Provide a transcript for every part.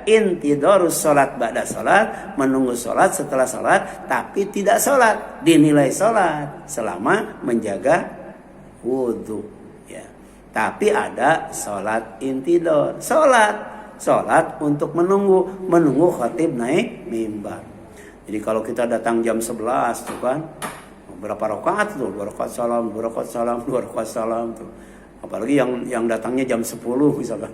intidorus sholat ba'da sholat, menunggu sholat setelah sholat, tapi tidak sholat, dinilai sholat selama menjaga wudhu. Ya. Tapi ada sholat intidor, sholat untuk menunggu khatib naik mimbar. Jadi kalau kita datang jam 11 tuh kan, berapa rakaat tuh? 2 rakaat salam, 2 rakaat salam, 2 rakaat salam tuh. Apalagi yang datangnya jam 10 misalkan.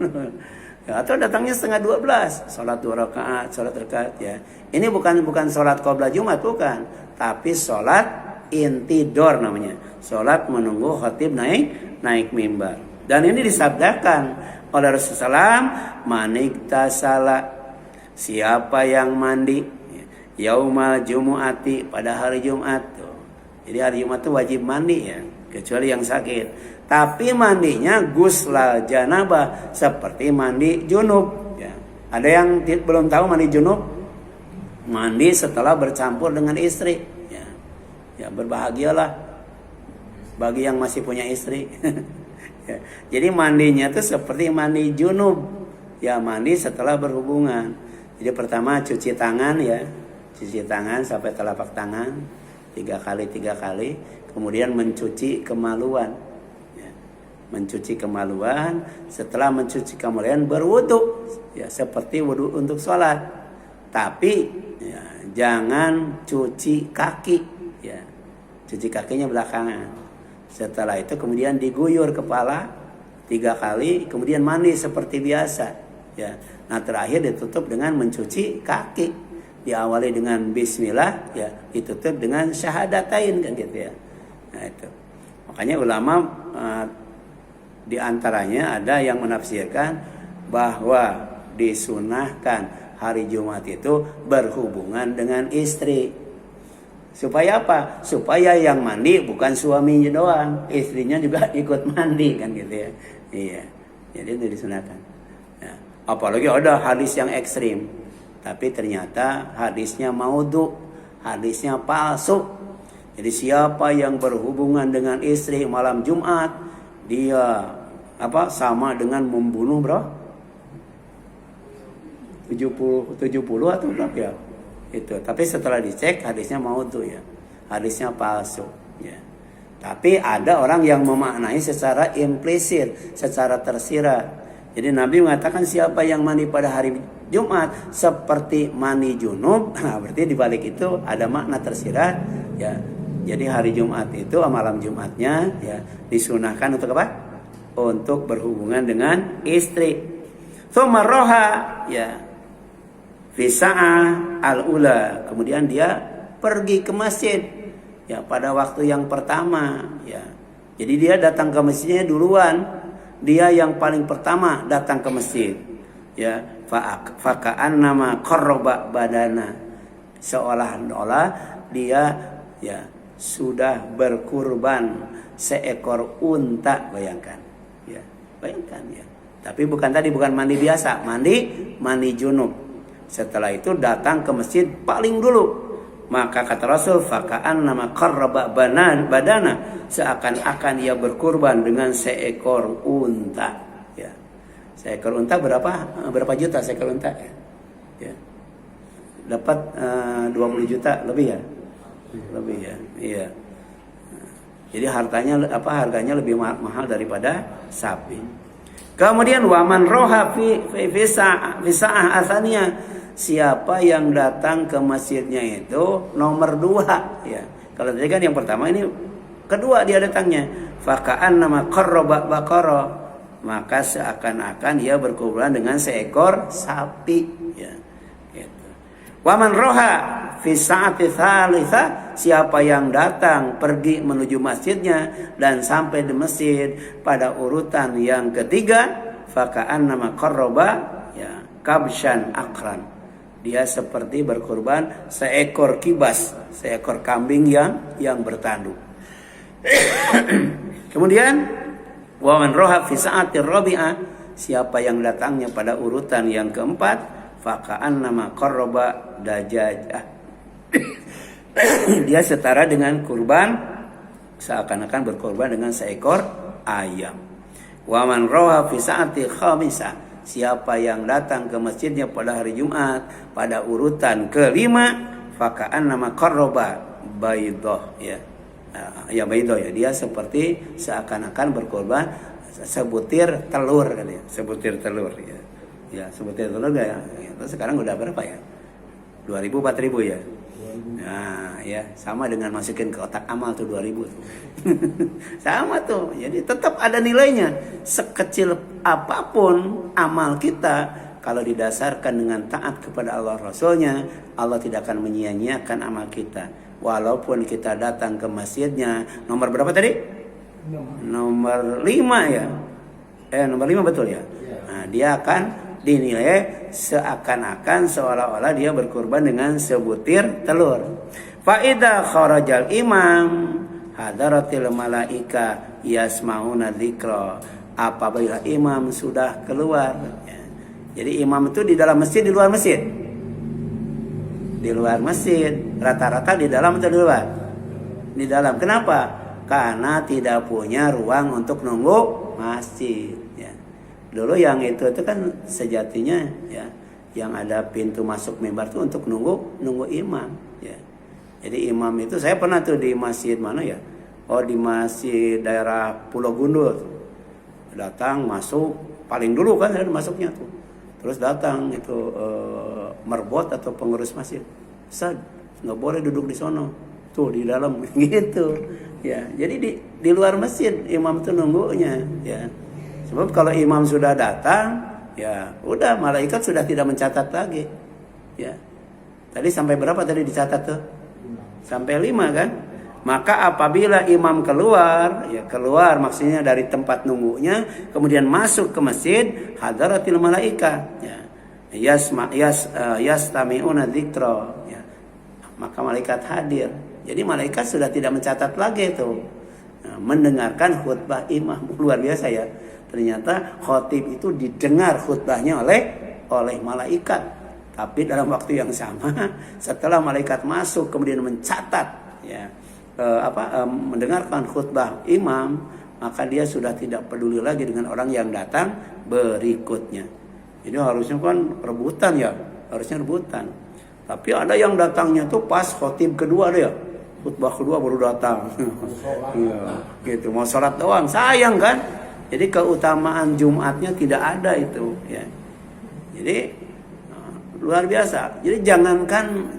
Ya, atau datangnya setengah 12, sholat 2 rakaat, sholat rakaat ya. Ini bukan sholat qabla Jumat, bukan, tapi sholat intidor namanya. Sholat menunggu khatib naik mimbar. Dan ini disabdakan oleh Rasulullah, maniktasala, siapa yang mandi yaumal jumu'ati, pada hari Jumat tuh. Jadi hari Jumat itu wajib mandi ya, kecuali yang sakit. Tapi mandinya gusla janabah, seperti mandi junub. Ya. Ada yang belum tahu mandi junub? Mandi setelah bercampur dengan istri. Ya berbahagialah bagi yang masih punya istri. Ya. Jadi mandinya itu seperti mandi junub. Ya mandi setelah berhubungan. Jadi pertama cuci tangan ya, cuci tangan sampai telapak tangan 3 kali. Kemudian mencuci kemaluan. Mencuci kemaluan, setelah mencuci kemaluan berwudu ya, seperti wudu untuk sholat. Tapi ya, jangan cuci kaki ya, cuci kakinya belakangan. Setelah itu kemudian diguyur kepala 3 kali, kemudian mandi seperti biasa ya. Nah terakhir ditutup dengan mencuci kaki, diawali dengan bismillah ya, ditutup dengan syahadatain kan gitu ya. Nah itu makanya ulama di antaranya ada yang menafsirkan bahwa disunahkan hari Jumat itu berhubungan dengan istri. Supaya apa? Supaya yang mandi bukan suaminya doang, istrinya juga ikut mandi kan gitu ya. Iya. Jadi itu disunahkan. Ya. Apalagi ada hadis yang ekstrim, tapi ternyata hadisnya maudhu, hadisnya palsu. Jadi siapa yang berhubungan dengan istri malam Jumat, dia sama dengan membunuh bro 70 atau berapa ya itu. Tapi setelah dicek hadisnya maudhu ya, hadisnya palsu ya. Tapi ada orang yang memaknai secara implisit, secara tersirat. Jadi Nabi mengatakan siapa yang mandi pada hari Jumat seperti mandi junub, nah berarti di balik itu ada makna tersirat ya. Jadi hari Jumat itu, malam Jumatnya ya disunahkan untuk apa? Untuk berhubungan dengan istri. Tsumma roha ya fi sa'ah al-ula. Kemudian dia pergi ke masjid ya pada waktu yang pertama ya. Jadi dia datang ke masjidnya duluan. Dia yang paling pertama datang ke masjid. Ya, faka'annama qarraba badana. Seolah-olah dia ya sudah berkurban seekor unta, bayangkan ya, bayangkan ya. Tapi bukan mandi biasa, mandi junub. Setelah itu datang ke masjid paling dulu. Maka kata Rasul, faka'annama qarraba badana, seakan-akan ia berkurban dengan seekor unta ya. Seekor unta berapa juta seekor unta ya? Dapat 20 juta lebih ya? Lebih ya, iya. Jadi harganya lebih mahal daripada sapi. Kemudian waman roha fi sa'ah asaniya, siapa yang datang ke masjidnya itu nomor 2 ya. Kalau tadi kan yang pertama, ini kedua dia datangnya. Faka'an nama qarraba baqara, maka seakan-akan ia berkurban dengan seekor sapi ya. Gitu. Waman roha fi sa'ati tsalitsah, siapa yang datang pergi menuju masjidnya dan sampai di masjid pada urutan yang ketiga, faka'annama qarraba ya kabshan akran, dia seperti berkurban seekor kibas, seekor kambing yang bertanduk. Kemudian wa man roha fi sa'ati rabi'ah, siapa yang datangnya pada urutan yang keempat, faka'annama qarraba dajajah, dia setara dengan kurban, seakan-akan berkorban dengan seekor ayam. Wa man rawa fi sa'ati khamisah, siapa yang datang ke masjidnya pada hari Jumat pada urutan kelima, fakaan nama qarraba baidah, ya. Ya baidah, ya, dia seperti seakan-akan berkorban sebutir telur kan ya, sebutir telur ya. Ya, sebutir telur enggak ya? Terus sekarang udah berapa ya? 2000 4000 ya. Nah, ya sama dengan masukin ke otak amal tuh 2000 tuh. Sama tuh. Jadi tetap ada nilainya. Sekecil apapun amal kita, kalau didasarkan dengan taat kepada Allah Rasulnya, Allah tidak akan menyia-nyiakan amal kita. Walaupun kita datang ke masjidnya, nomor berapa tadi? Nomor 5 ya. Nomor 5 betul ya. Nah, dia akan dinilai seakan-akan seolah-olah dia berkurban dengan sebutir telur. Faida kharajal imam hadaratil malaika yasmauna dzikra. Apabila imam sudah keluar, ya. Jadi imam itu di dalam masjid, di luar masjid? Di luar masjid. Rata-rata di dalam atau di luar? Di dalam. Kenapa? Karena tidak punya ruang untuk nunggu masjid. Dulu yang itu kan sejatinya ya, yang ada pintu masuk mimbar itu untuk nunggu imam ya. Jadi imam itu saya pernah tuh di masjid mana ya? Oh, di masjid daerah Pulau Gundul. Datang masuk paling dulu kan saya masuknya tuh. Terus datang itu merbot atau pengurus masjid. Ustaz, nggak boleh duduk di sono. Tuh di dalam gitu. Ya, jadi di luar masjid imam tuh nunggunya ya. Sebab kalau imam sudah datang, ya udah malaikat sudah tidak mencatat lagi. Ya. Tadi sampai berapa tadi dicatat tuh? Sampai 5 kan? Maka apabila imam keluar, ya keluar maksudnya dari tempat nunggunya, kemudian masuk ke masjid, hadaratil malaika, ya. Yastami'una dzikra, ya. Maka malaikat hadir. Jadi malaikat sudah tidak mencatat lagi itu. Nah, mendengarkan khutbah imam. Luar biasa ya. Ternyata khotib itu didengar khutbahnya oleh malaikat. Tapi dalam waktu yang sama, setelah malaikat masuk kemudian mencatat ya mendengarkan khutbah imam, maka dia sudah tidak peduli lagi dengan orang yang datang berikutnya. Jadi harusnya kan rebutan ya, harusnya rebutan. Tapi ada yang datangnya tuh pas khotib kedua dia. Khutbah kedua baru datang. Ya, gitu, mau sholat doang, sayang kan? Jadi keutamaan Jumatnya tidak ada itu ya. Jadi luar biasa. Jadi jangankan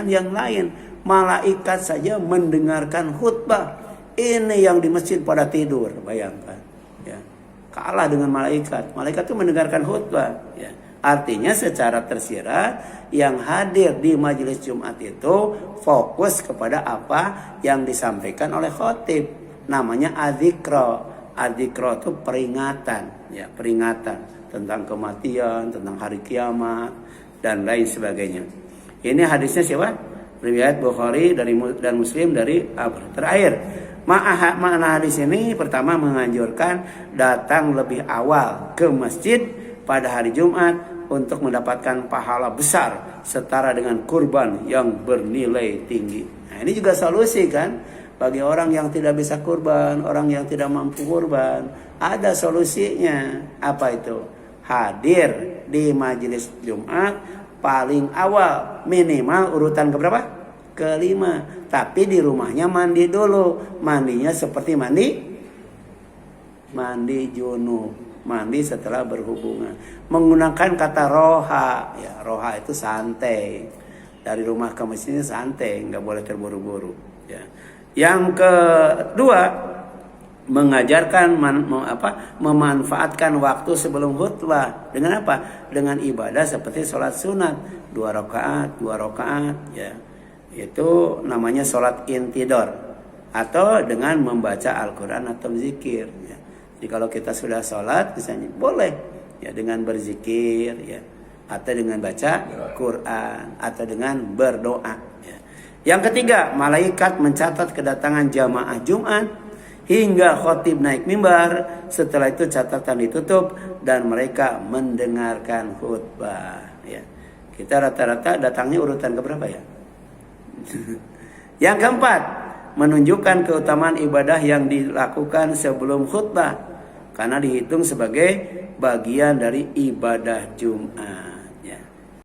yang lain, malaikat saja mendengarkan khutbah. Ini yang di masjid pada tidur, bayangkan ya. Kalah dengan malaikat. Malaikat itu mendengarkan khutbah ya. Artinya secara tersirat yang hadir di majelis Jumat itu fokus kepada apa yang disampaikan oleh khotib. Namanya adzikra. Adzikra itu peringatan, ya peringatan tentang kematian, tentang hari kiamat dan lain sebagainya. Ini hadisnya siapa? Riwayat Bukhari dan Muslim dari Abu. Terakhir, makna hadis ini pertama menganjurkan datang lebih awal ke masjid pada hari Jumat untuk mendapatkan pahala besar setara dengan kurban yang bernilai tinggi. Nah, ini juga solusi kan? Bagi orang yang tidak bisa kurban, orang yang tidak mampu kurban, ada solusinya. Apa itu? Hadir di majelis Jumat paling awal, minimal urutan keberapa? Kelima. Tapi di rumahnya mandi dulu. Mandinya seperti mandi junub, mandi setelah berhubungan. Menggunakan kata roha, ya roha itu santai. Dari rumah ke masjidnya santai, nggak boleh terburu-buru. Ya. Yang kedua, mengajarkan memanfaatkan waktu sebelum khutbah dengan apa? Dengan ibadah seperti sholat sunat 2 rakaat ya. Itu namanya sholat intidor atau dengan membaca Al-Quran atau zikir ya. Jadi kalau kita sudah sholat misalnya boleh ya dengan berzikir ya, atau dengan baca Quran atau dengan berdoa ya. Yang ketiga, malaikat mencatat kedatangan jamaah Jumat hingga khotib naik mimbar. Setelah itu catatan ditutup dan mereka mendengarkan khutbah. Ya. Kita rata-rata datangnya urutan keberapa ya? Yang keempat, menunjukkan keutamaan ibadah yang dilakukan sebelum khutbah. karena dihitung sebagai bagian dari ibadah Jumat.